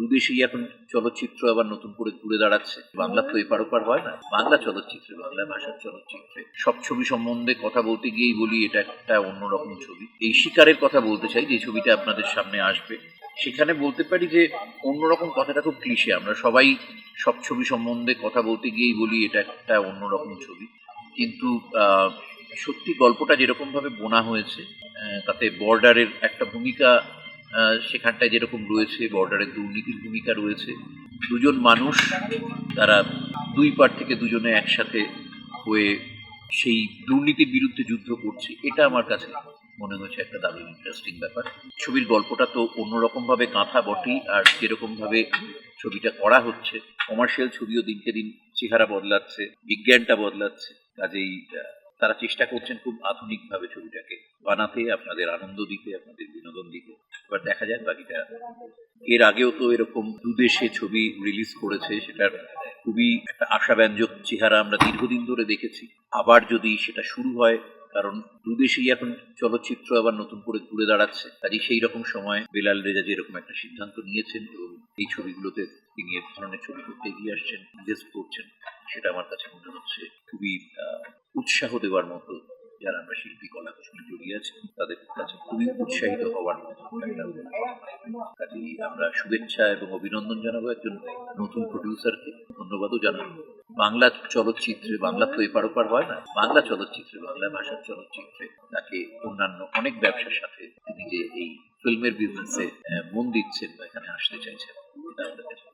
দুদেশেই এখন চলচ্চিত্র আবার নতুন করে ঘুরে দাঁড়াচ্ছে। বাংলা তো এপার ওপার হয় না, বাংলা চলচ্চিত্রে, বাংলা ভাষার চলচ্চিত্রে সব ছবি সম্বন্ধে কথা বলতে গিয়েই বলি এটা একটা অন্যরকম ছবি। এই শিকারের কথা বলতে চাই, যে ছবিটা আপনাদের সামনে আসবে। সেখানে বলতে পারি যে অন্যরকম কথাটা খুব ক্লিশে, আমরা সবাই সব ছবি সম্বন্ধে কথা বলতে গিয়েই বলি এটা একটা অন্যরকম ছবি, কিন্তু সত্যি গল্পটা যেরকম ভাবে বোনা হয়েছে, তাতে বর্ডারের একটা ভূমিকা সেখানটায় যেরকম রয়েছে, বর্ডারের দুর্নীতির ভূমিকা রয়েছে, দুজন মানুষ তারা দুই পার থেকে দুজনে একসাথে হয়ে সেই দুর্নীতির বিরুদ্ধে যুদ্ধ করছে, এটা আমার কাছে মনে হয়েছে একটা দারুণ ইন্টারেস্টিং ব্যাপার। ছবির গল্পটা তো অন্যরকম ভাবে কাঁথা বটেই, আর যেরকম ভাবে ছবিটা করা হচ্ছে, কমার্শিয়াল ছবিও দিনকে দিন চেহারা বদলাচ্ছে, বিজ্ঞানটা বদলাচ্ছে, কাজেই তারা চেষ্টা করছেন খুব আধুনিক ভাবে ছবিটাকে বানাতে, আপনাদের আনন্দ দিতে, আপনাদের বিনোদন দিতে। এবার দেখা যাক বাকিটা। এর আগেও তো এরকম দুদেশে ছবি রিলিজ করেছে, সেটার খুবই একটা আশাব্যঞ্জক চেহারা আমরা দীর্ঘদিন ধরে দেখেছি। আবার যদি সেটা শুরু হয়, কারণ দুদেশেই এখন চলচ্চিত্র আবার নতুন করে ঘুরে দাঁড়াচ্ছে, কাজে সেই রকম সময় বেলাল রেজা যেরকম একটা সিদ্ধান্ত নিয়েছেন এবং এই ছবিগুলোতে তিনি এ ধরনের ছবি করতে এগিয়ে আসছেন, সাজেস্ট করছেন, সেটা আমার কাছে মনে হচ্ছে খুবই উৎসাহ দেওয়ার মতো। যারা আমরা শিল্পী কলা কুশলী জড়িয়ে আছি তাদের কাছে খুবই উৎসাহিত হওয়ার মতো একটা। কাজেই আমরা শুভেচ্ছা এবং অভিনন্দন জানাবো একজন নতুন প্রডিউসারকে, ধন্যবাদও জানাবো। বাংলা চলচ্চিত্রে, বাংলা তো এপার ওপার হয় না, বাংলা চলচ্চিত্রে, বাংলা ভাষার চলচ্চিত্রে তাকে অন্যান্য অনেক ব্যবসার সাথে তিনি যে এই ফিল্মের বিজনেসে মন দিচ্ছেন বা এখানে আসতে চাইছেন, এটা আমাদের কাছে